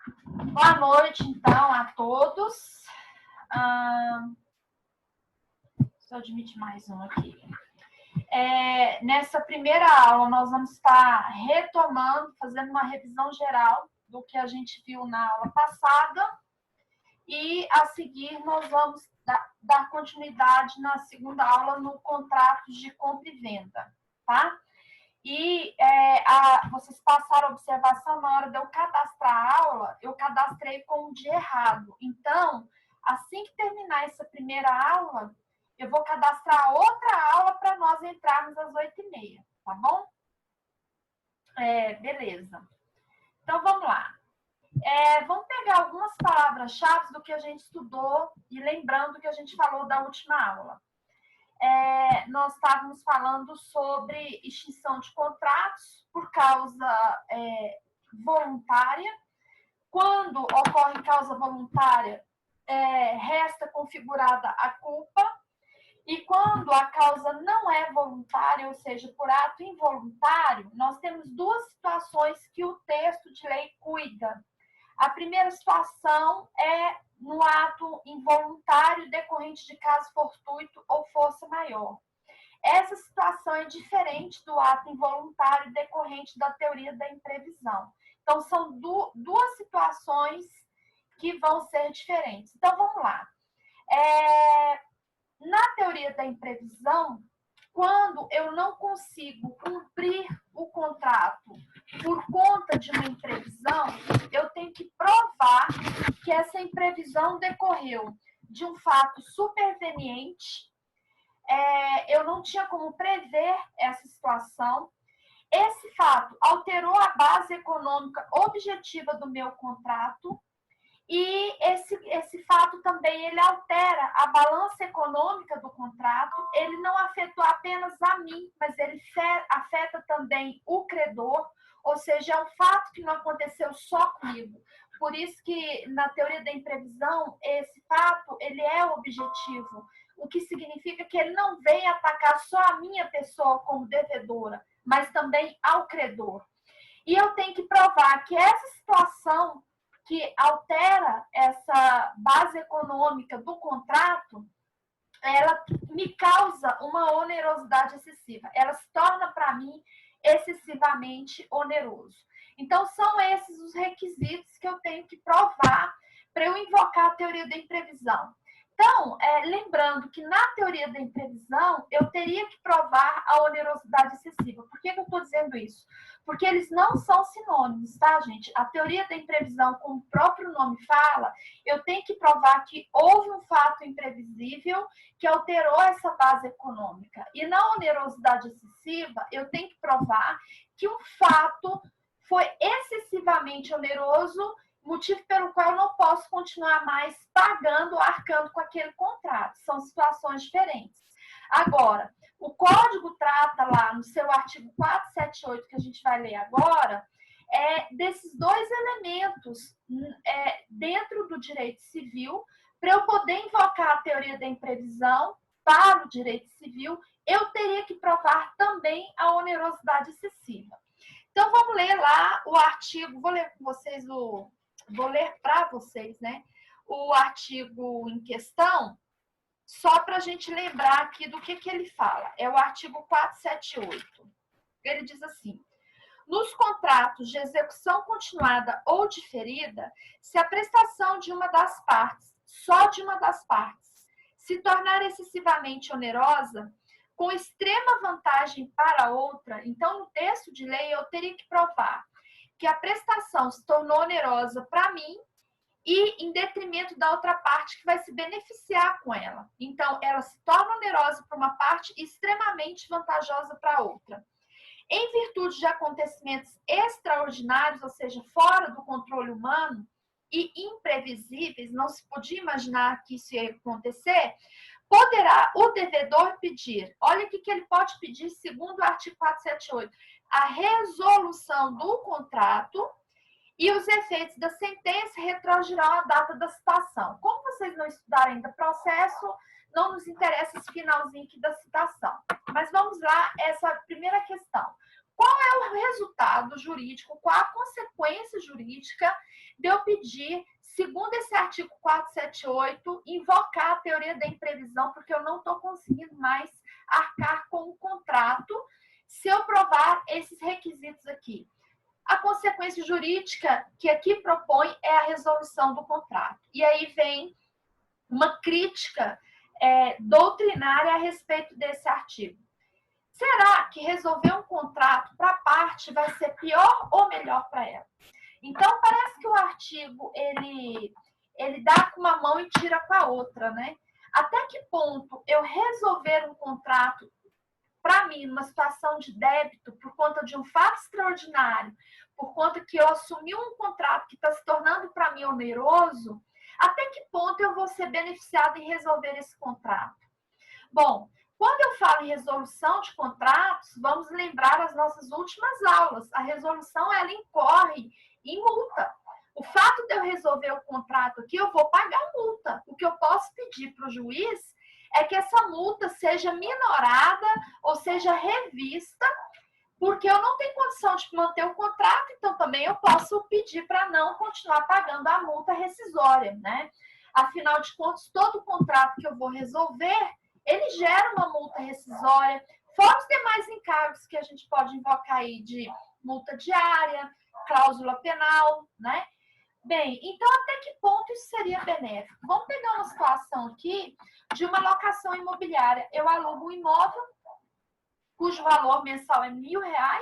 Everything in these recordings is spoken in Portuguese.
Boa noite, então, a todos. Deixa eu admitir mais um aqui. Nessa primeira aula, nós vamos estar retomando, fazendo uma revisão geral do que a gente viu na aula passada. E, a seguir, nós vamos dar continuidade na segunda aula no contratos de compra e venda, tá? E vocês passaram a observação na hora de eu cadastrar a aula, eu cadastrei com o dia errado. Então, assim que terminar essa primeira aula, eu vou cadastrar outra aula para nós entrarmos às 8h30, tá bom? Beleza. Então, vamos lá. Vamos pegar algumas palavras-chave do que a gente estudou e lembrando que a gente falou da última aula. Nós estávamos falando sobre extinção de contratos por causa voluntária. Quando ocorre causa voluntária, resta configurada a culpa. E quando a causa não é voluntária, ou seja, por ato involuntário, nós temos duas situações que o texto de lei cuida. A primeira situação é no ato involuntário decorrente de caso fortuito ou força maior. Essa situação é diferente do ato involuntário decorrente da teoria da imprevisão. Então, são duas situações que vão ser diferentes. Então, vamos lá. Na teoria da imprevisão, quando eu não consigo cumprir o contrato por conta de uma imprevisão, eu tenho que provar que essa imprevisão decorreu de um fato superveniente, eu não tinha como prever essa situação, esse fato alterou a base econômica objetiva do meu contrato, e esse fato também ele altera a balança econômica do contrato, ele não afetou apenas a mim, mas ele afeta também o credor, ou seja, é um fato que não aconteceu só comigo. Por isso que na teoria da imprevisão, esse fato ele é objetivo, o que significa que ele não vem atacar só a minha pessoa como devedora, mas também ao credor. E eu tenho que provar que essa situação que altera essa base econômica do contrato, ela me causa uma onerosidade excessiva. Ela se torna, para mim, excessivamente oneroso. Então, são esses os requisitos que eu tenho que provar para eu invocar a teoria da imprevisão. Então, lembrando que na teoria da imprevisão, eu teria que provar a onerosidade excessiva. Por que eu estou dizendo isso? Porque eles não são sinônimos, tá, gente? A teoria da imprevisão, como o próprio nome fala, eu tenho que provar que houve um fato imprevisível que alterou essa base econômica. E na onerosidade excessiva, eu tenho que provar que um fato foi excessivamente oneroso, motivo pelo qual eu não posso continuar mais pagando ou arcando com aquele contrato. São situações diferentes. Agora, o código trata lá no seu artigo 478, que a gente vai ler agora, desses dois elementos dentro do direito civil, para eu poder invocar a teoria da imprevisão para o direito civil, eu teria que provar também a onerosidade excessiva. Então, vamos ler lá o artigo, vou ler com vocês vou ler para vocês, né? O artigo em questão, só para a gente lembrar aqui do que ele fala. É o artigo 478. Ele diz assim: nos contratos de execução continuada ou diferida, se a prestação de uma das partes, só de uma das partes, se tornar excessivamente onerosa, com extrema vantagem para a outra, então no texto de lei eu teria que provar que a prestação se tornou onerosa para mim e em detrimento da outra parte que vai se beneficiar com ela. Então, ela se torna onerosa para uma parte e extremamente vantajosa para a outra. Em virtude de acontecimentos extraordinários, ou seja, fora do controle humano e imprevisíveis, não se podia imaginar que isso ia acontecer, poderá o devedor pedir, olha o que ele pode pedir segundo o artigo 478, a resolução do contrato e os efeitos da sentença retroagirão a data da citação. Como vocês não estudaram ainda processo, não nos interessa esse finalzinho aqui da citação. Mas vamos lá, essa primeira questão. Qual é o resultado jurídico, qual a consequência jurídica de eu pedir, segundo esse artigo 478, invocar a teoria da imprevisão, porque eu não estou conseguindo mais arcar com o contrato se eu provar esses requisitos aqui. A consequência jurídica que aqui propõe é a resolução do contrato. E aí vem uma crítica doutrinária a respeito desse artigo. Será que resolver um contrato para a parte vai ser pior ou melhor para ela? Então, parece que o artigo, ele dá com uma mão e tira com a outra, né? Até que ponto eu resolver um contrato, para mim, numa situação de débito, por conta de um fato extraordinário, por conta que eu assumi um contrato que está se tornando para mim oneroso, até que ponto eu vou ser beneficiada em resolver esse contrato? Bom, quando eu falo em resolução de contratos, vamos lembrar as nossas últimas aulas. A resolução, ela incorre em multa. O fato de eu resolver o contrato aqui, eu vou pagar multa. O que eu posso pedir para o juiz é que essa multa seja minorada ou seja revista, porque eu não tenho condição de manter o contrato, então também eu posso pedir para não continuar pagando a multa rescisória, né? Afinal de contas, todo contrato que eu vou resolver, ele gera uma multa rescisória, fora os demais encargos que a gente pode invocar aí de multa diária, cláusula penal, né? Bem, então até que ponto isso seria benéfico? Vamos pegar uma situação aqui de uma locação imobiliária. Eu alugo um imóvel cujo valor mensal é R$1.000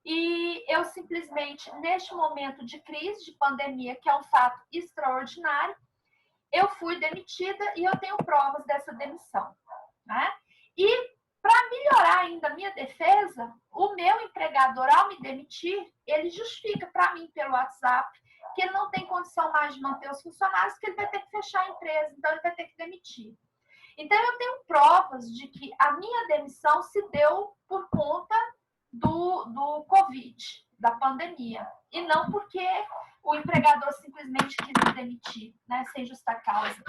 e eu simplesmente, neste momento de crise, de pandemia, que é um fato extraordinário, eu fui demitida e eu tenho provas dessa demissão, né? E para melhorar ainda a minha defesa, o meu empregador, ao me demitir, ele justifica para mim pelo WhatsApp que ele não tem condição mais de manter os funcionários, que ele vai ter que fechar a empresa, então ele vai ter que demitir. Então, eu tenho provas de que a minha demissão se deu por conta do Covid, da pandemia, e não porque o empregador simplesmente quis me demitir, né, sem justa causa.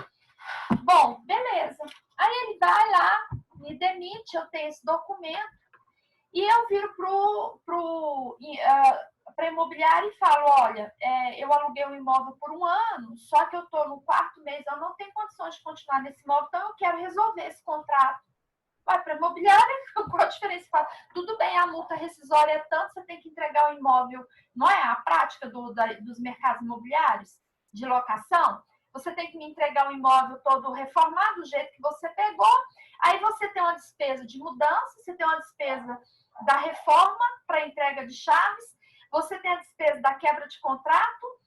Bom, beleza. Aí ele vai lá, me demite, eu tenho esse documento, e eu viro para a imobiliária e falo, olha, eu aluguei um imóvel por 1 ano, só que eu estou no 4º mês, eu não tenho condições de continuar nesse imóvel, então eu quero resolver esse contrato. Vai para a imobiliária, qual a diferença? Fala, tudo bem, a multa rescisória é tanto, você tem que entregar o imóvel, não é a prática dos mercados imobiliários de locação? Você tem que me entregar o imóvel todo reformado, do jeito que você pegou, aí você tem uma despesa de mudança, você tem uma despesa da reforma para entrega de chaves, você tem a despesa da quebra de contrato.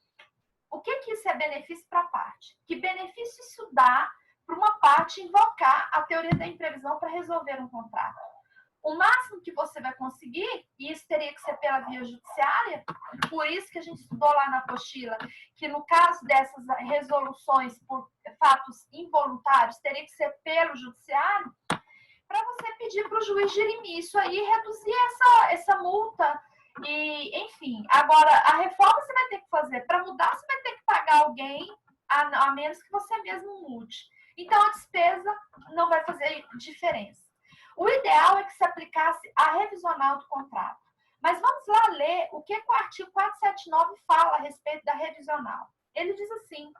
O que isso é benefício para a parte? Que benefício isso dá para uma parte invocar a teoria da imprevisão para resolver um contrato? O máximo que você vai conseguir, e isso teria que ser pela via judiciária, por isso que a gente estudou lá na apostila, que no caso dessas resoluções por fatos involuntários, teria que ser pelo judiciário, para você pedir para o juiz dirimir isso aí e reduzir essa multa. E, enfim, agora, a reforma você vai ter que fazer. Para mudar, você vai ter que pagar alguém, a menos que você mesmo mude. Então, a despesa não vai fazer diferença. O ideal é que se aplicasse a revisional do contrato. Mas vamos lá ler o que o artigo 479 fala a respeito da revisional. Ele diz assim,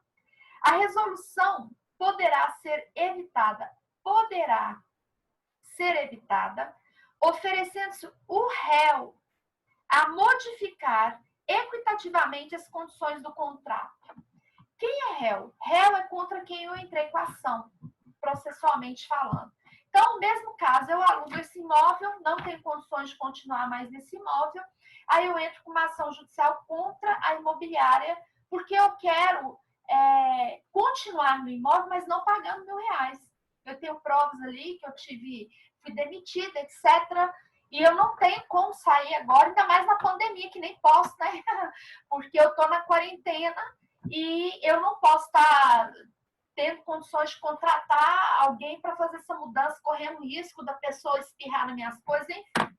a resolução poderá ser evitada, oferecendo-se o réu a modificar equitativamente as condições do contrato. Quem é réu? Réu é contra quem eu entrei com a ação, processualmente falando. Então, no mesmo caso, eu alugo esse imóvel, não tenho condições de continuar mais nesse imóvel, aí eu entro com uma ação judicial contra a imobiliária, porque eu quero continuar no imóvel, mas não pagando R$1.000. Eu tenho provas ali que eu fui demitida, etc., e eu não tenho como sair agora, ainda mais na pandemia, que nem posso, né? Porque eu estou na quarentena e eu não posso estar tendo condições de contratar alguém para fazer essa mudança, correndo risco da pessoa espirrar nas minhas coisas, enfim.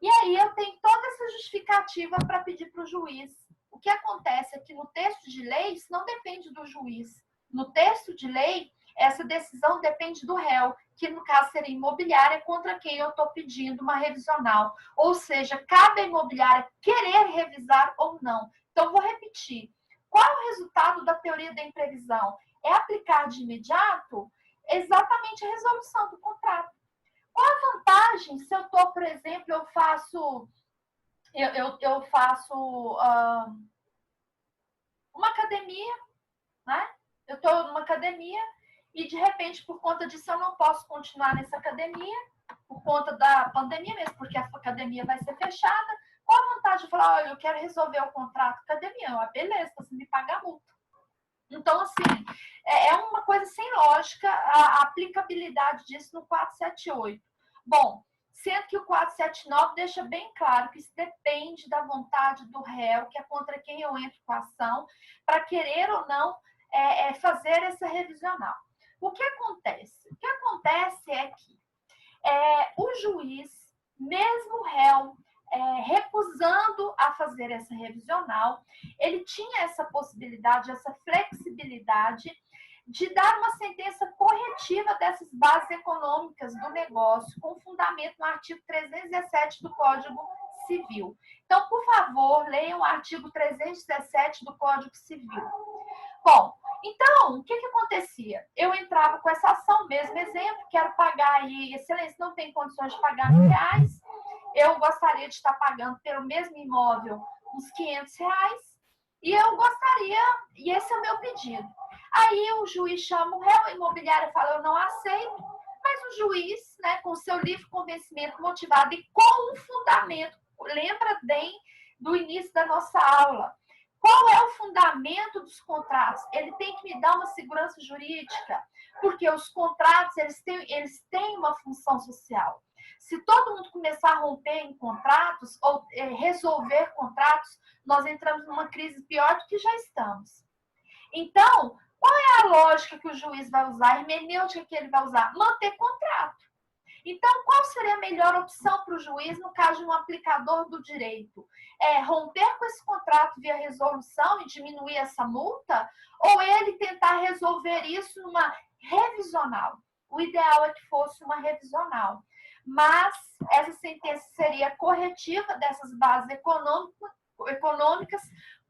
E aí eu tenho toda essa justificativa para pedir para o juiz. O que acontece é que no texto de lei, isso não depende do juiz. No texto de lei, essa decisão depende do réu, que no caso seria imobiliária, contra quem eu estou pedindo uma revisional. Ou seja, cabe à imobiliária querer revisar ou não. Então, vou repetir. Qual é o resultado da teoria da imprevisão? É aplicar de imediato exatamente a resolução do contrato. Qual a vantagem se eu estou, por exemplo, eu faço uma academia, né? Eu estou numa academia e, de repente, por conta disso, eu não posso continuar nessa academia, por conta da pandemia mesmo, porque a academia vai ser fechada. Qual a vantagem de falar, olha, eu quero resolver o contrato com a academia? Beleza, você me paga a multa. Então, assim, é uma coisa sem lógica a aplicabilidade disso no 478. Bom, sendo que o 479 deixa bem claro que isso depende da vontade do réu, que é contra quem eu entro com a ação, para querer ou não fazer essa revisional. O que acontece? O que acontece é que o juiz, mesmo o réu, recusando a fazer essa revisional, ele tinha essa possibilidade, essa flexibilidade de dar uma sentença corretiva dessas bases econômicas do negócio, com fundamento no artigo 317 do Código Civil. Então, por favor, leiam o artigo 317 do Código Civil. Bom, então, o que acontecia? Eu entrava com essa ação, mesmo exemplo, quero pagar aí, excelência, não tem condições de pagar R$1.000, eu gostaria de estar pagando pelo mesmo imóvel uns R$500, e eu gostaria, e esse é o meu pedido. Aí o juiz chama o réu, a imobiliária fala, eu não aceito, mas o juiz, né, com seu livre convencimento motivado e com um fundamento, lembra bem do início da nossa aula, qual é o fundamento dos contratos? Ele tem que me dar uma segurança jurídica, porque os contratos eles têm uma função social. Se todo mundo começar a romper em contratos ou resolver contratos, nós entramos numa crise pior do que já estamos. Então, qual é a lógica que o juiz vai usar, a hermenêutica que ele vai usar? Manter contrato. Então, qual seria a melhor opção para o juiz no caso de um aplicador do direito? Romper com esse contrato via resolução e diminuir essa multa? Ou ele tentar resolver isso numa revisional? O ideal é que fosse uma revisional. Mas essa sentença seria corretiva dessas bases econômicas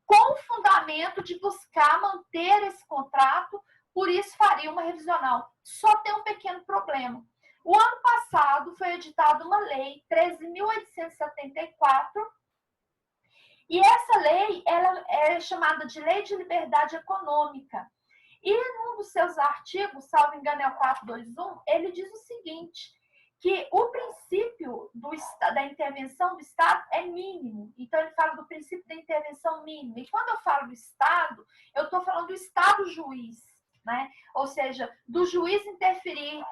com o fundamento de buscar manter esse contrato, por isso faria uma revisional. Só tem um pequeno problema. O ano passado foi editada uma lei, 13.874, e essa lei ela é chamada de Lei de Liberdade Econômica. E num dos seus artigos, salvo engano é o 421, ele diz o seguinte, que o princípio da intervenção do Estado é mínimo. Então, ele fala do princípio da intervenção mínima. E quando eu falo do Estado, eu estou falando do Estado-juiz, né? Ou seja, do juiz interferir,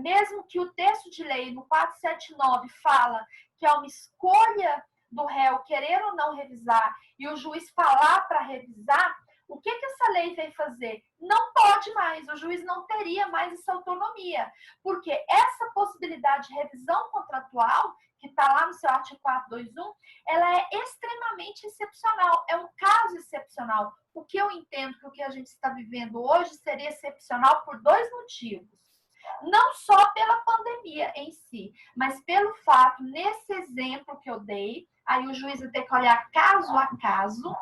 mesmo que o texto de lei no 479 fala que é uma escolha do réu querer ou não revisar e o juiz falar para revisar, o que essa lei veio fazer? Não pode mais, o juiz não teria mais essa autonomia, porque essa possibilidade de revisão contratual, que está lá no seu artigo 421, ela é extremamente excepcional, é um caso excepcional. O que eu entendo que o que a gente está vivendo hoje seria excepcional por dois motivos. Não só pela pandemia em si, mas pelo fato, nesse exemplo que eu dei, aí o juiz vai ter que olhar caso a caso,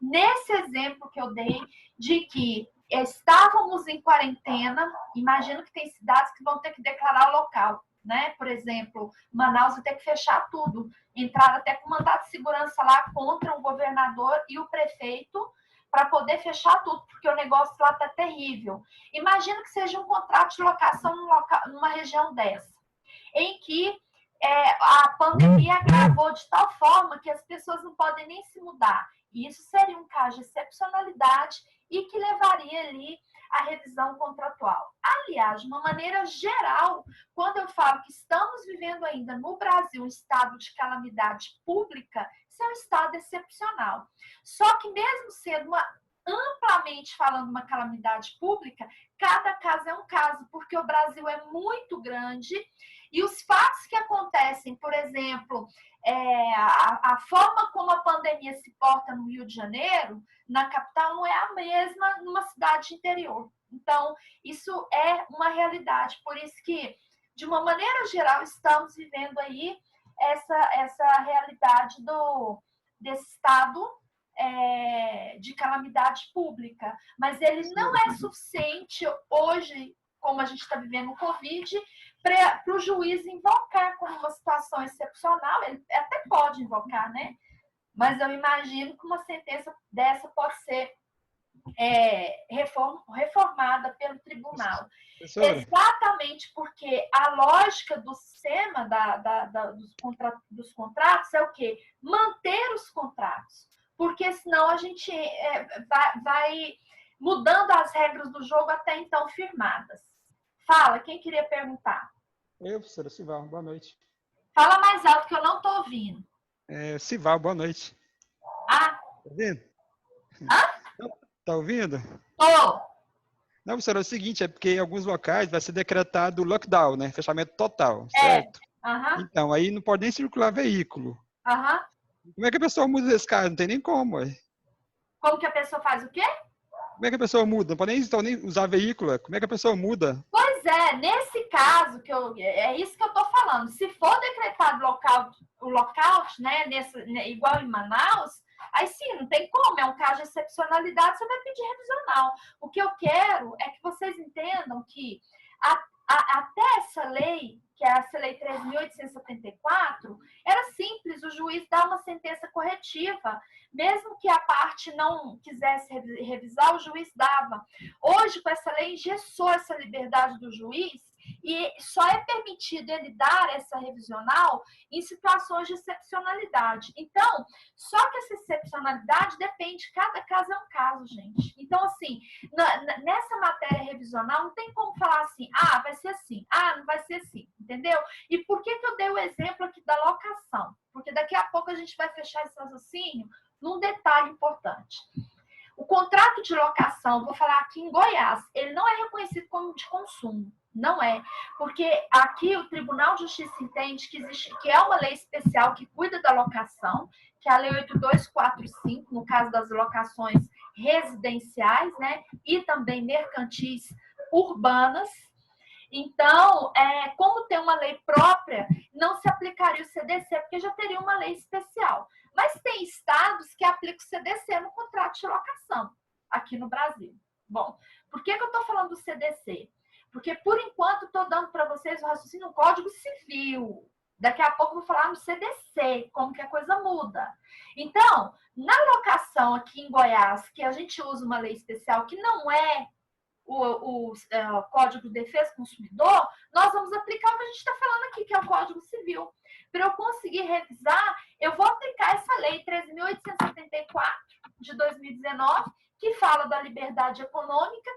nesse exemplo que eu dei, de que estávamos em quarentena, imagino que tem cidades que vão ter que declarar o local, né? Por exemplo, Manaus vai ter que fechar tudo, entrar até com mandato de segurança lá contra o governador e o prefeito para poder fechar tudo, porque o negócio lá está terrível. Imagina que seja um contrato de locação numa região dessa, em que a pandemia agravou de tal forma que as pessoas não podem nem se mudar. E isso seria um caso de excepcionalidade e que levaria ali a revisão contratual. Aliás, de uma maneira geral, quando eu falo que estamos vivendo ainda no Brasil um estado de calamidade pública, isso é um estado excepcional. Só que mesmo sendo amplamente falando uma calamidade pública, cada caso é um caso, porque o Brasil é muito grande e os fatos que acontecem, por exemplo, a forma como a pandemia se porta no Rio de Janeiro, na capital, não é a mesma numa cidade interior. Então, isso é uma realidade. Por isso que, de uma maneira geral, estamos vivendo aí essa realidade desse estado de calamidade pública. Mas ele não é suficiente hoje, como a gente está vivendo o Covid, para o juiz invocar como uma situação excepcional. Ele até pode invocar, né? Mas eu imagino que uma sentença dessa pode ser reformada pelo tribunal. Professora. Exatamente porque a lógica do sistema dos contratos é o quê? Manter os contratos. Porque senão a gente vai mudando as regras do jogo até então firmadas. Fala, quem queria perguntar? Eu, professora Sival, boa noite. Fala mais alto que eu não estou ouvindo. Sival, boa noite. Ah? Tá ouvindo? Hã? Tá ouvindo? Tô. Não, professora, é o seguinte, é porque em alguns locais vai ser decretado lockdown, né? Fechamento total, certo? Então, aí não pode nem circular veículo. Como é que a pessoa muda desse caso? Não tem nem como, ué. Como que a pessoa faz o quê? Como é que a pessoa muda? Não pode nem usar veículo. Como é que a pessoa muda? Pois é, nesse caso, é isso que eu estou falando. Se for decretado o lockout, né, igual em Manaus, aí sim, não tem como, é um caso de excepcionalidade, você vai pedir revisional. O que eu quero é que vocês entendam que até essa lei, que é essa lei 3.874, era simples, o juiz dá uma sentença corretiva. Mesmo que a parte não quisesse revisar, o juiz dava. Hoje, com essa lei, engessou essa liberdade do juiz e só é permitido ele dar essa revisional em situações de excepcionalidade. Então, só que essa excepcionalidade depende, cada caso é um caso, gente. Então, assim, nessa matéria revisional, não tem como falar assim, vai ser assim, não vai ser assim, entendeu? E por que eu dei o exemplo aqui da locação? Porque daqui a pouco a gente vai fechar esse raciocínio num detalhe importante. O contrato de locação, vou falar aqui em Goiás, ele não é reconhecido como de consumo. Não é. Porque aqui o Tribunal de Justiça entende que existe, que é uma lei especial que cuida da locação, que é a Lei 8245, no caso das locações residenciais, né? E também mercantis urbanas. Então, como tem uma lei própria, não se aplicaria o CDC, porque já teria uma lei especial. Mas tem estados que aplicam o CDC no contrato de locação, aqui no Brasil. Bom, por que eu estou falando do CDC? Porque, por enquanto, estou dando para vocês o raciocínio no Código Civil. Daqui a pouco eu vou falar no CDC, como que a coisa muda. Então, na locação aqui em Goiás, que a gente usa uma lei especial que não é o Código de Defesa do Consumidor, nós vamos aplicar o que a gente está falando aqui, que é o Código Civil. Para eu conseguir revisar, eu vou aplicar essa lei 3.874 de 2019, que fala da liberdade econômica,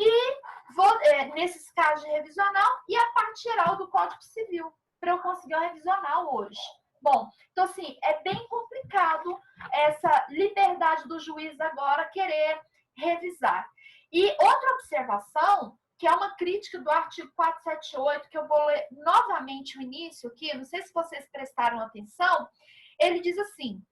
e vou, nesses casos de revisional, e a parte geral do Código Civil, para eu conseguir um revisional hoje. Bom, então assim, é bem complicado essa liberdade do juiz agora querer revisar. E outra observação, que é uma crítica do artigo 478, que eu vou ler novamente o início aqui, não sei se vocês prestaram atenção, ele diz assim: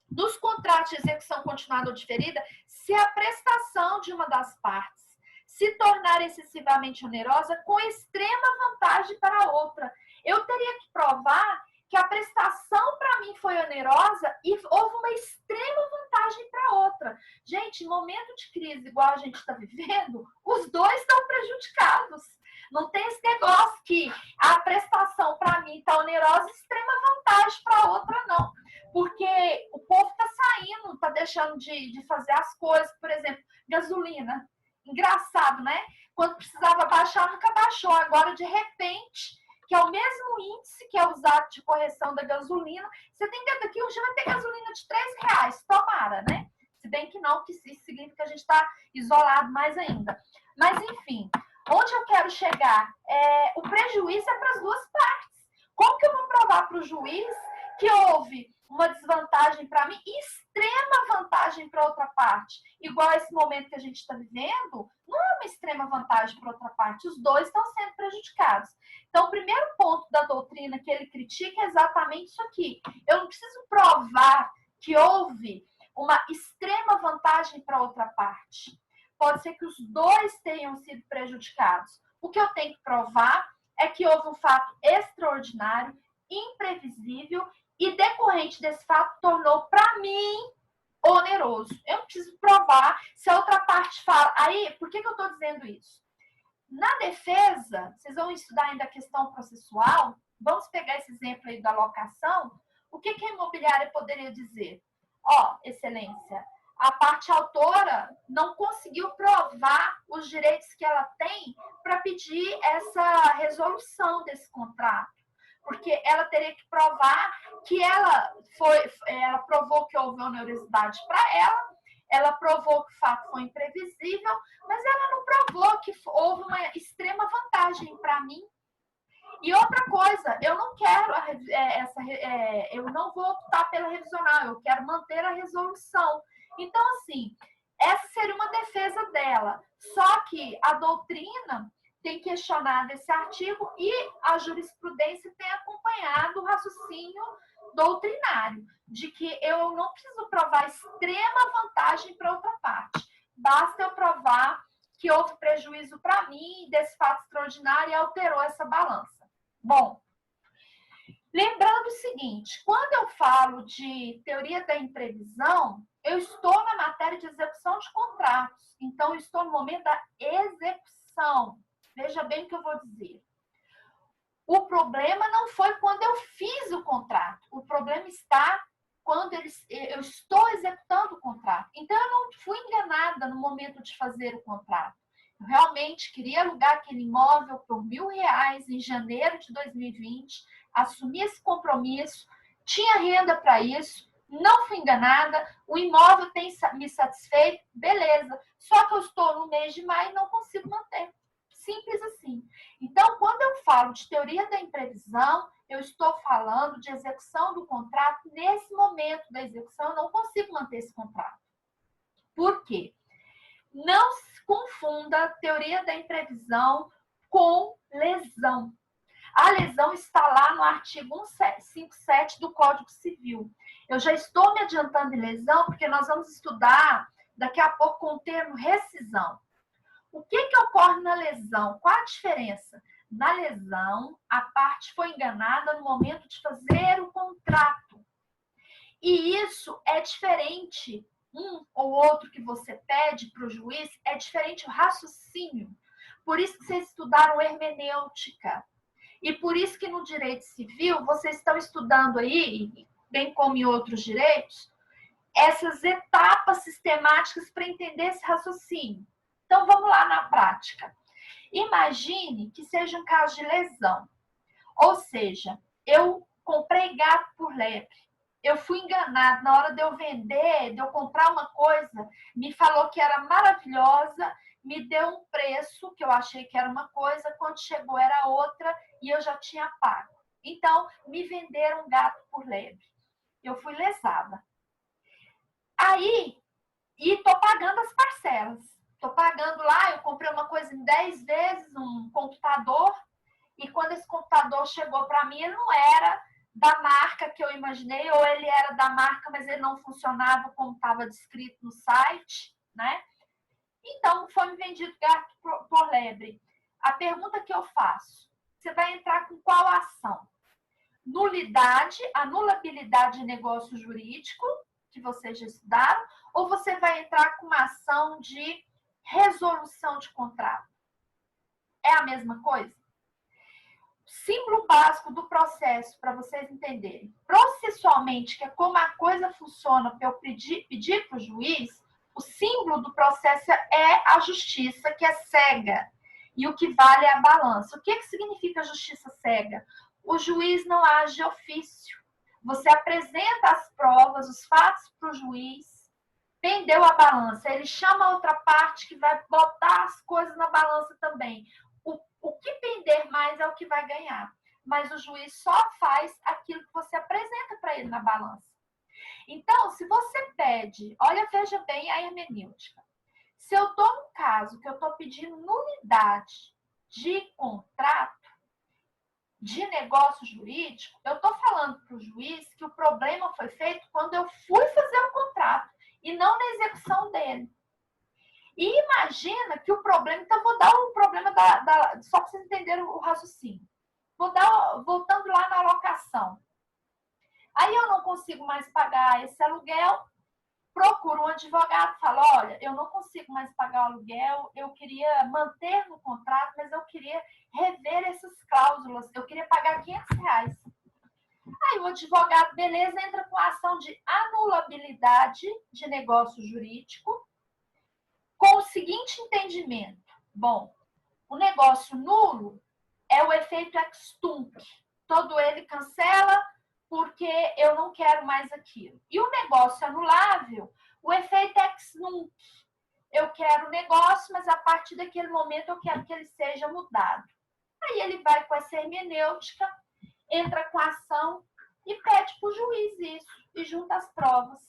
dos contratos de execução continuada ou diferida, se a prestação de uma das partes se tornar excessivamente onerosa, com extrema vantagem para a outra. Eu teria que provar que a prestação para mim foi onerosa e houve uma extrema vantagem para a outra. Gente, em momento de crise igual a gente está vivendo, os dois estão prejudicados. Não tem esse negócio que a prestação para mim está onerosa e extrema vantagem para a outra, não. Porque o povo está saindo, está deixando de fazer as coisas. Por exemplo, gasolina. Engraçado, né? Quando precisava baixar, nunca baixou. Agora, de repente, que é o mesmo índice que é usado de correção da gasolina, você tem que daqui um dia vai ter gasolina de R$3, tomara, né? Se bem que não, que isso significa que a gente está isolado mais ainda. Mas, enfim, onde eu quero chegar? O prejuízo é para as duas partes. Como que eu vou provar para o juiz que houve uma desvantagem para mim e extrema vantagem para outra parte. Igual esse momento que a gente está vivendo, não é uma extrema vantagem para outra parte. Os dois estão sendo prejudicados. Então, o primeiro ponto da doutrina que ele critica é exatamente isso aqui. Eu não preciso provar que houve uma extrema vantagem para outra parte. Pode ser que os dois tenham sido prejudicados. O que eu tenho que provar é que houve um fato extraordinário, imprevisível, e decorrente desse fato tornou para mim oneroso. Eu não preciso provar. Se a outra parte fala... Aí, por que eu estou dizendo isso? Na defesa, vocês vão estudar ainda a questão processual, vamos pegar esse exemplo aí da locação. O que a imobiliária poderia dizer? Excelência, a parte autora não conseguiu provar os direitos que ela tem para pedir essa resolução desse contrato. Porque ela teria que provar que ela provou que houve onerosidade para ela provou que o fato foi imprevisível, mas ela não provou que houve uma extrema vantagem para mim. E outra coisa, eu não quero eu não vou optar pela revisional, eu quero manter a resolução. Então, assim, essa seria uma defesa dela. Só que a doutrina tem questionado esse artigo e a jurisprudência tem acompanhado o raciocínio doutrinário, de que eu não preciso provar extrema vantagem para outra parte. Basta eu provar que houve prejuízo para mim desse fato extraordinário e alterou essa balança. Bom, lembrando o seguinte, quando eu falo de teoria da imprevisão, eu estou na matéria de execução de contratos. Então, eu estou no momento da execução. Veja bem o que eu vou dizer. O problema não foi quando eu fiz o contrato. O problema está quando eu estou executando o contrato. Então, eu não fui enganada no momento de fazer o contrato. Eu realmente queria alugar aquele imóvel por R$1.000 em janeiro de 2020, assumi esse compromisso, tinha renda para isso, não fui enganada, o imóvel tem me satisfeito, beleza. Só que eu estou no mês de maio e não consigo manter. Simples assim. Então, quando eu falo de teoria da imprevisão, eu estou falando de execução do contrato. Nesse momento da execução, eu não consigo manter esse contrato. Por quê? Não se confunda a teoria da imprevisão com lesão. A lesão está lá no artigo 157 do Código Civil. Eu já estou me adiantando em lesão, porque nós vamos estudar daqui a pouco com o termo rescisão. O que ocorre na lesão? Qual a diferença? Na lesão, a parte foi enganada no momento de fazer o contrato. E isso é diferente. Um ou outro que você pede para o juiz é diferente o raciocínio. Por isso que vocês estudaram hermenêutica. E por isso que no direito civil vocês estão estudando aí, bem como em outros direitos, essas etapas sistemáticas para entender esse raciocínio. Então, vamos lá na prática. Imagine que seja um caso de lesão. Ou seja, eu comprei gato por lebre. Eu fui enganado na hora de eu vender, de eu comprar uma coisa, me falou que era maravilhosa, me deu um preço que eu achei que era uma coisa, quando chegou era outra e eu já tinha pago. Então, me venderam um gato por lebre. Eu fui lesada. Aí, e estou pagando as parcelas. Estou pagando lá, eu comprei uma coisa em 10 vezes, um computador, e quando esse computador chegou para mim, ele não era da marca que eu imaginei, ou ele era da marca, mas ele não funcionava como estava descrito no site, né? Então, foi me vendido gato por lebre. A pergunta que eu faço, você vai entrar com qual ação? Nulidade, anulabilidade de negócio jurídico, que vocês já estudaram, ou você vai entrar com uma ação de resolução de contrato? É a mesma coisa? Símbolo básico do processo, para vocês entenderem. Processualmente, que é como a coisa funciona para eu pedir para o juiz, o símbolo do processo é a justiça, que é cega. E o que vale é a balança. O que significa justiça cega? O juiz não age de ofício. Você apresenta as provas, os fatos para o juiz, pendeu a balança, ele chama a outra parte que vai botar as coisas na balança também. O que pender mais é o que vai ganhar. Mas o juiz só faz aquilo que você apresenta para ele na balança. Então, se você pede, olha, veja bem a hermenêutica. Se eu estou num caso que eu estou pedindo nulidade de contrato, de negócio jurídico, eu estou falando para o juiz que o problema foi feito quando eu fui fazer o contrato e não na execução dele. E imagina que o problema... Então, vou dar um problema só para vocês entenderem o raciocínio. Voltando lá na locação. Aí eu não consigo mais pagar esse aluguel, procuro um advogado e falo, olha, eu não consigo mais pagar o aluguel, eu queria manter no contrato, mas eu queria rever essas cláusulas, eu queria pagar R$500. Aí o advogado, beleza, entra com a ação de anulabilidade de negócio jurídico, com o seguinte entendimento. Bom, o negócio nulo é o efeito ex tunc. Todo ele cancela porque eu não quero mais aquilo. E o negócio anulável, o efeito ex nunc. Eu quero o negócio, mas a partir daquele momento eu quero que ele seja mudado. Aí ele vai com essa hermenêutica, entra com a ação e pede para o juiz isso, e junta as provas.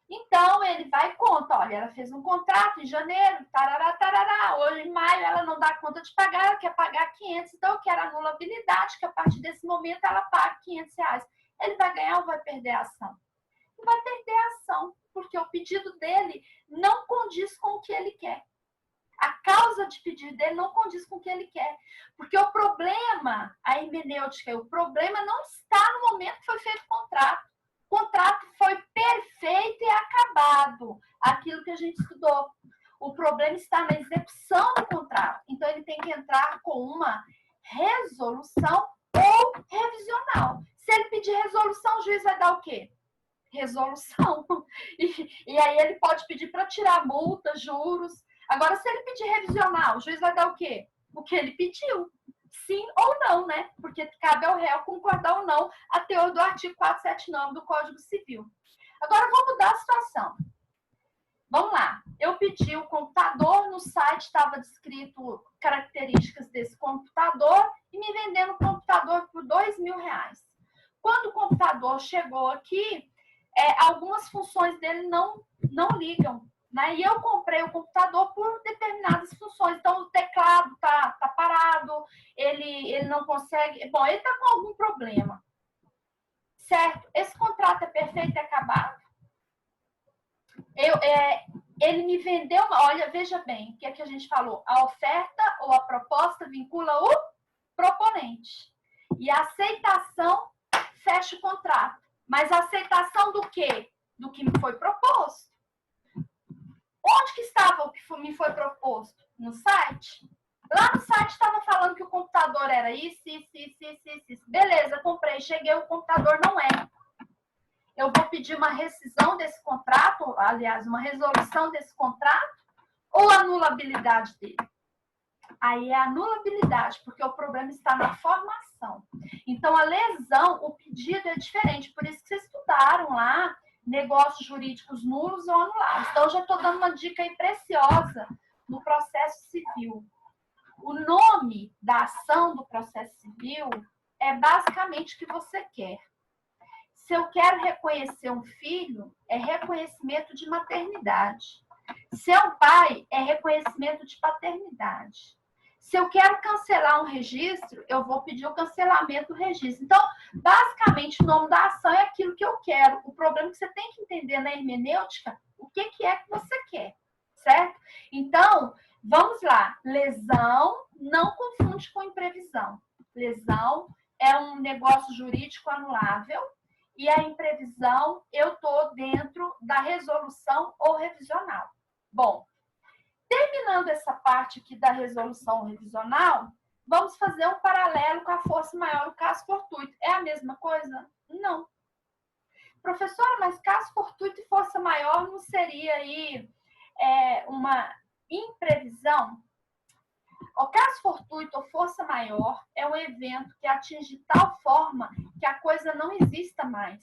Então, ele vai e conta, olha, ela fez um contrato em janeiro, tarará, tarará, hoje em maio ela não dá conta de pagar, ela quer pagar 500, então eu quero a anulabilidade, que a partir desse momento ela paga R$500. Ele vai ganhar ou vai perder a ação? Ele vai perder a ação, porque o pedido dele não condiz com o que ele quer. A causa de pedido dele não condiz com o que ele quer. Porque o problema, a hermenêutica, o problema não está no momento que foi feito o contrato. O contrato foi perfeito e acabado. Aquilo que a gente estudou. O problema está na execução do contrato. Então, ele tem que entrar com uma resolução ou revisional. Se ele pedir resolução, o juiz vai dar o quê? Resolução. E aí ele pode pedir para tirar multa, juros. Agora, se ele pedir revisional, o juiz vai dar o quê? O que ele pediu. Sim ou não, né? Porque cabe ao réu concordar ou não a teor do artigo 479 do Código Civil. Agora, vamos mudar a situação. Vamos lá. Eu pedi o computador, no site estava descrito características desse computador e me vendendo o computador por R$2.000. Quando o computador chegou aqui, algumas funções dele não ligam. Né? E eu comprei o computador por determinadas funções. Então, o teclado tá parado, ele não consegue... Bom, ele está com algum problema. Certo? Esse contrato é perfeito e acabado? Ele me vendeu... Olha, veja bem, o que é que a gente falou? A oferta ou a proposta vincula o proponente. E a aceitação fecha o contrato. Mas a aceitação do quê? Do que me foi proposto. Onde que estava o que me foi proposto? No site? Lá no site estava falando que o computador era isso. Beleza, comprei, cheguei, o computador não é. Eu vou pedir uma rescisão desse contrato, aliás, uma resolução desse contrato, ou anulabilidade dele? Aí é a anulabilidade, porque o problema está na formação. Então, a lesão, o pedido é diferente. Por isso que vocês estudaram lá negócios jurídicos nulos ou anulados. Então, eu já estou dando uma dica aí preciosa no processo civil. O nome da ação do processo civil é basicamente o que você quer. Se eu quero reconhecer um filho, é reconhecimento de maternidade. Se é um pai, é reconhecimento de paternidade. Se eu quero cancelar um registro, eu vou pedir o cancelamento do registro. Então, basicamente, o nome da ação é aquilo que eu quero. O problema é que você tem que entender na hermenêutica o que é que você quer, certo? Então, vamos lá. Lesão não confunde com imprevisão. Lesão é um negócio jurídico anulável e a imprevisão eu estou dentro da resolução ou revisional. Bom, terminando essa parte aqui da resolução revisional, vamos fazer um paralelo com a força maior, o caso fortuito. É a mesma coisa? Não. Professora, mas caso fortuito e força maior não seria aí uma imprevisão? O caso fortuito ou força maior é um evento que atinge tal forma que a coisa não exista mais.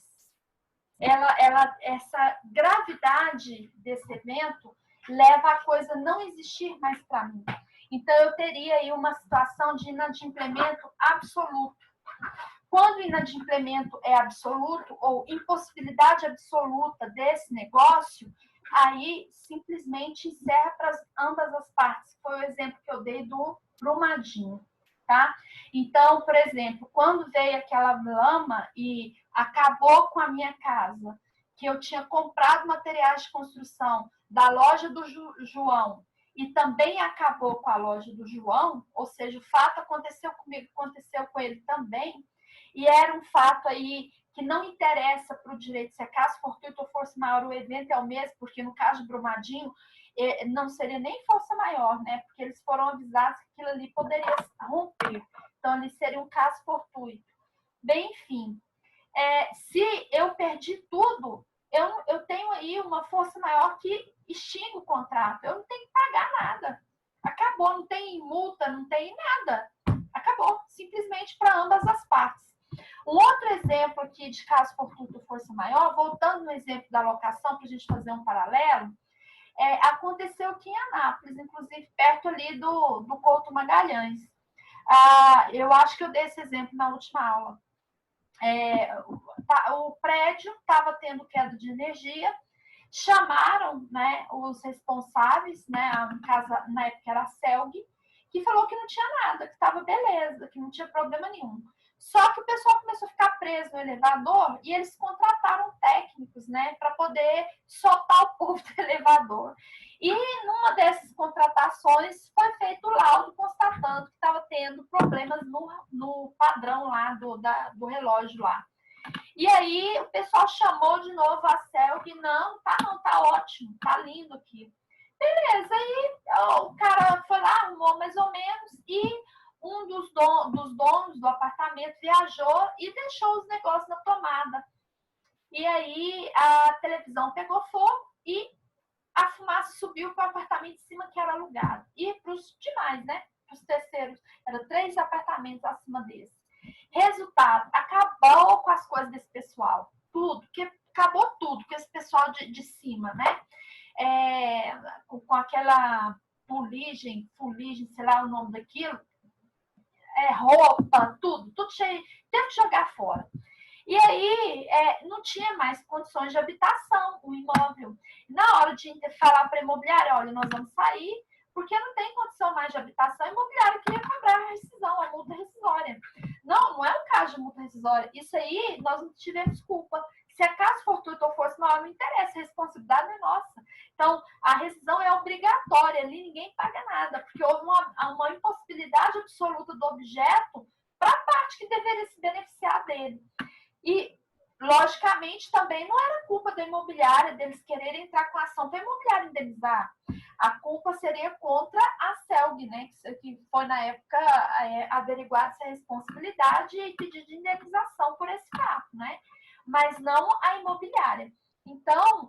Essa gravidade desse evento leva a coisa não existir mais para mim. Então, eu teria aí uma situação de inadimplemento absoluto. Quando o inadimplemento é absoluto ou impossibilidade absoluta desse negócio, aí simplesmente encerra para ambas as partes. Foi o exemplo que eu dei do Brumadinho, tá? Então, por exemplo, quando veio aquela lama e acabou com a minha casa, que eu tinha comprado materiais de construção da loja do João e também acabou com a loja do João, ou seja, o fato aconteceu comigo, aconteceu com ele também, e era um fato aí que não interessa para o direito, se é caso fortuito ou força maior, o evento é o mesmo, porque no caso de Brumadinho, não seria nem força maior, né? Porque eles foram avisados que aquilo ali poderia romper. Então, ali seria um caso fortuito. Bem, enfim, se eu perdi tudo, eu tenho aí uma força maior que extingue o contrato. Eu não tenho que pagar nada. Acabou, não tem multa, não tem nada. Acabou, simplesmente para ambas as partes. Um outro exemplo aqui de caso fortuito ou força maior, voltando no exemplo da locação, para a gente fazer um paralelo, aconteceu aqui em Anápolis, inclusive perto ali do Couto Magalhães. Eu acho que eu dei esse exemplo na última aula. O prédio estava tendo queda de energia, chamaram, né, os responsáveis, né, na época era a CELG, que falou que não tinha nada, que estava beleza, que não tinha problema nenhum. Só que o pessoal começou a ficar preso no elevador e eles contrataram técnicos, né, para poder soltar o povo do elevador. E numa dessas contratações foi feito o laudo constatando que estava tendo problemas no padrão lá do relógio lá. E aí o pessoal chamou de novo a CELG, não, tá ótimo, tá lindo aqui. Beleza, aí o cara foi lá, arrumou mais ou menos, e um dos donos do apartamento viajou e deixou os negócios na tomada. E aí a televisão pegou fogo e a fumaça subiu para o apartamento de cima que era alugado. E para os demais, né? Para os terceiros. Eram 3 apartamentos acima desse. Resultado, acabou com as coisas desse pessoal. Tudo, acabou tudo com esse pessoal de cima, né? Com aquela fuligem, sei lá o nome daquilo, roupa, tudo cheio, teve que jogar fora. E aí não tinha mais condições de habitação, o imóvel. Na hora de falar para a imobiliária, olha, nós vamos sair, porque não tem condição mais de habitação, a imobiliária queria cobrar a rescisão, a multa rescisória. Não é um caso de multa rescisória. Isso aí, nós não tivemos culpa. Se é caso fortuito ou força maior, não interessa, a responsabilidade é nossa. Então, a rescisão é obrigatória, ali ninguém paga nada, porque houve uma impossibilidade absoluta do objeto para a parte que deveria se beneficiar dele. E, logicamente, também não era culpa da imobiliária, deles quererem entrar com a ação para a imobiliária indenizar. A culpa seria contra a CELG, né, que foi, na época, averiguar essa responsabilidade e pedir de indenização por esse fato, né? Mas não a imobiliária. Então,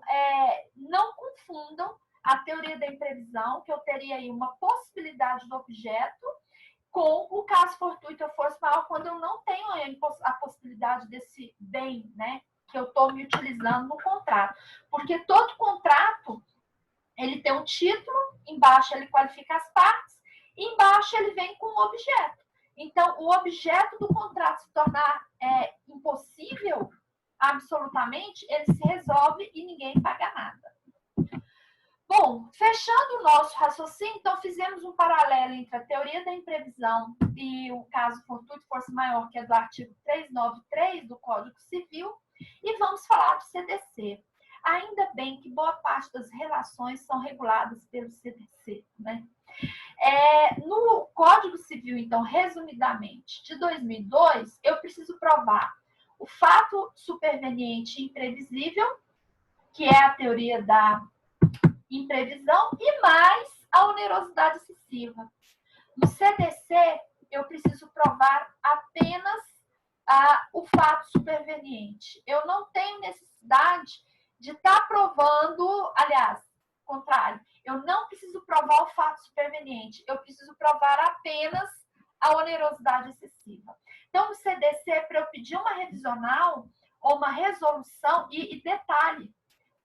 não confundam a teoria da imprevisão, que eu teria aí uma possibilidade do objeto, com o caso fortuito ou força maior, quando eu não tenho a possibilidade desse bem, né, que eu estou me utilizando no contrato. Porque todo contrato, ele tem um título, embaixo ele qualifica as partes, e embaixo ele vem com o objeto. Então, o objeto do contrato se tornar impossível, absolutamente, ele se resolve e ninguém paga nada. Bom, fechando o nosso raciocínio, então fizemos um paralelo entre a teoria da imprevisão e o caso fortuito força maior, que é do artigo 393 do Código Civil, e vamos falar do CDC. Ainda bem que boa parte das relações são reguladas pelo CDC, né? No Código Civil, então, resumidamente, de 2002, eu preciso provar o fato superveniente e imprevisível, que é a teoria da imprevisão, e mais a onerosidade excessiva. No CDC, eu preciso provar apenas o fato superveniente. Eu não tenho necessidade de estar provando, aliás, contrário, eu não preciso provar o fato superveniente, eu preciso provar apenas a onerosidade excessiva. Então, no CDC, para eu pedir uma revisional ou uma resolução, e detalhe,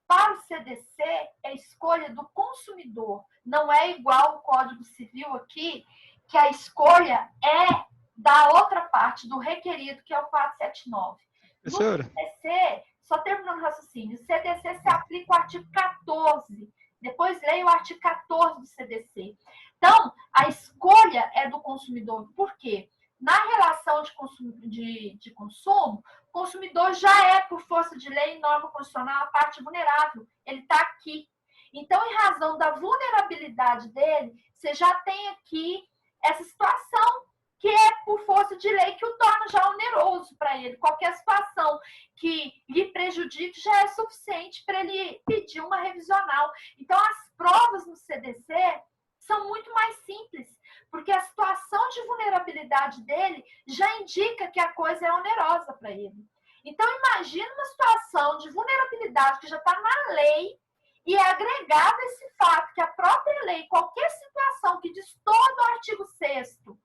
para o CDC, é escolha do consumidor. Não é igual o Código Civil aqui, que a escolha é da outra parte, do requerido, que é o 479. Professora? No CDC, só terminando o raciocínio, o CDC se aplica o artigo 14, depois leia o artigo 14 do CDC. Então, a escolha é do consumidor. Por quê? Na relação de consumo, o consumidor já é, por força de lei e norma constitucional, a parte vulnerável. Ele está aqui. Então, em razão da vulnerabilidade dele, você já tem aqui essa situação que é por força de lei que o torna já oneroso para ele. Qualquer situação que lhe prejudique já é suficiente para ele pedir uma revisional. Então, as provas no CDC são muito mais simples, porque a situação de vulnerabilidade dele já indica que a coisa é onerosa para ele. Então, imagine uma situação de vulnerabilidade que já está na lei e é agregado esse fato que a própria lei, qualquer situação que destoa do artigo 6º,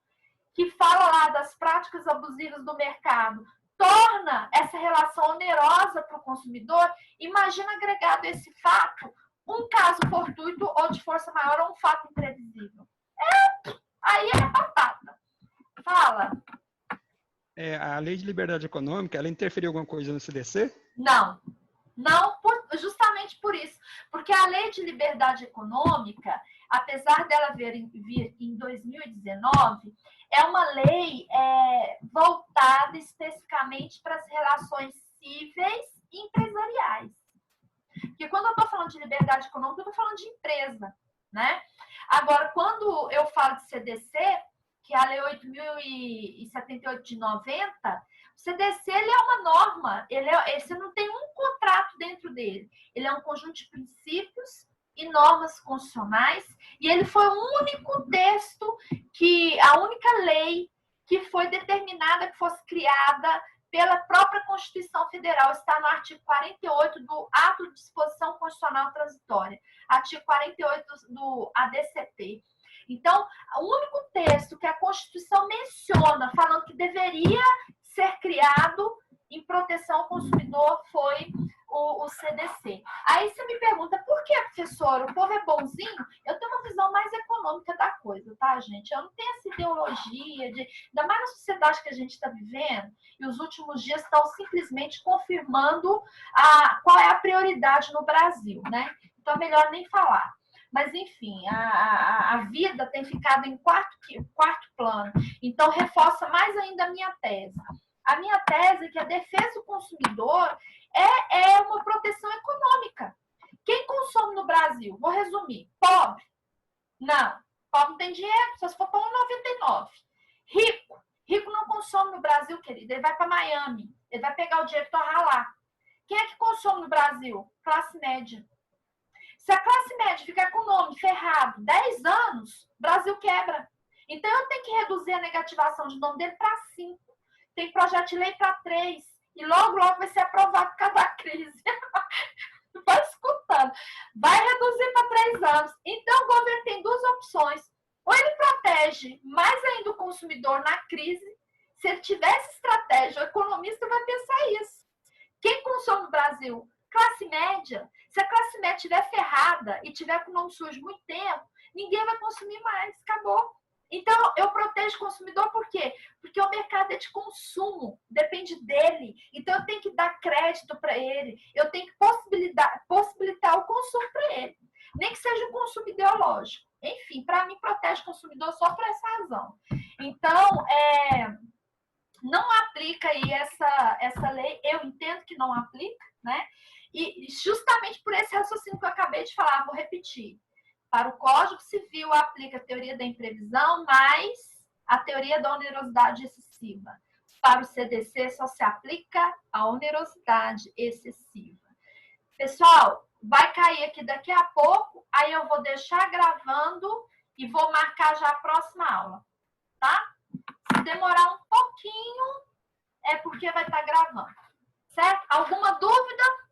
que fala lá das práticas abusivas do mercado, torna essa relação onerosa para o consumidor, imagina agregado esse fato, um caso fortuito ou de força maior ou um fato imprevisível. Aí é batata. Fala. A Lei de Liberdade Econômica, ela interferiu alguma coisa no CDC? Não. Não, justamente por isso. Porque a Lei de Liberdade Econômica, apesar dela vir em 2019, é uma lei voltada especificamente para as relações cíveis e empresariais. Porque quando eu estou falando de liberdade econômica, eu estou falando de empresa, né? Agora, quando eu falo de CDC, que é a Lei 8.078 de 90, o CDC ele é uma norma, você não tem um contrato dentro dele. Ele é um conjunto de princípios e normas constitucionais, e ele foi o único texto, a única lei que foi determinada que fosse criada pela própria Constituição Federal. Está no artigo 48 do Ato de Disposição Constitucional Transitória, artigo 48 do ADCT. Então, o único texto que a Constituição menciona, falando que deveria ser criado em proteção ao consumidor, foi o CDC. Aí você me pergunta, por que, professora? O povo é bonzinho? Eu tenho uma visão mais econômica da coisa, tá, gente? Eu não tenho essa ideologia ainda mais na sociedade que a gente está vivendo, e os últimos dias estão simplesmente confirmando qual é a prioridade no Brasil, né? Então é melhor nem falar. Mas, enfim, a vida tem ficado em quarto plano. Então, reforça mais ainda a minha tese. A minha tese é que a defesa do consumidor é uma proteção econômica. Quem consome no Brasil? Vou resumir. Pobre? Não. Pobre não tem dinheiro, só se for para 1,99. Rico não consome no Brasil, querido. Ele vai para Miami. Ele vai pegar o dinheiro e torrar lá. Quem é que consome no Brasil? Classe média. Se a classe média ficar com o nome ferrado 10 anos, o Brasil quebra. Então, eu tenho que reduzir a negativação de nome dele para 5. Tem projeto de lei para 3. E logo vai ser aprovado por causa da crise. Vai escutando. Vai reduzir para 3 anos. Então, o governo tem duas opções. Ou ele protege mais ainda o consumidor na crise. Se ele tivesse estratégia, o economista vai pensar isso. Quem consome no Brasil? Classe média. Se a classe média estiver ferrada e tiver com o nome sujo muito tempo, ninguém vai consumir mais. Acabou. Então, eu protejo o consumidor por quê? Porque o mercado é de consumo, depende dele. Então, eu tenho que dar crédito para ele, eu tenho que possibilitar o consumo para ele. Nem que seja um consumo ideológico. Enfim, para mim, protege o consumidor só por essa razão. Então, não aplica aí essa lei, eu entendo que não aplica, né? E justamente por esse raciocínio que eu acabei de falar, vou repetir. Para o Código Civil, aplica a teoria da imprevisão, mais a teoria da onerosidade excessiva. Para o CDC, só se aplica a onerosidade excessiva. Pessoal, vai cair aqui daqui a pouco, aí eu vou deixar gravando e vou marcar já a próxima aula, tá? Se demorar um pouquinho, é porque vai estar gravando, certo? Alguma dúvida?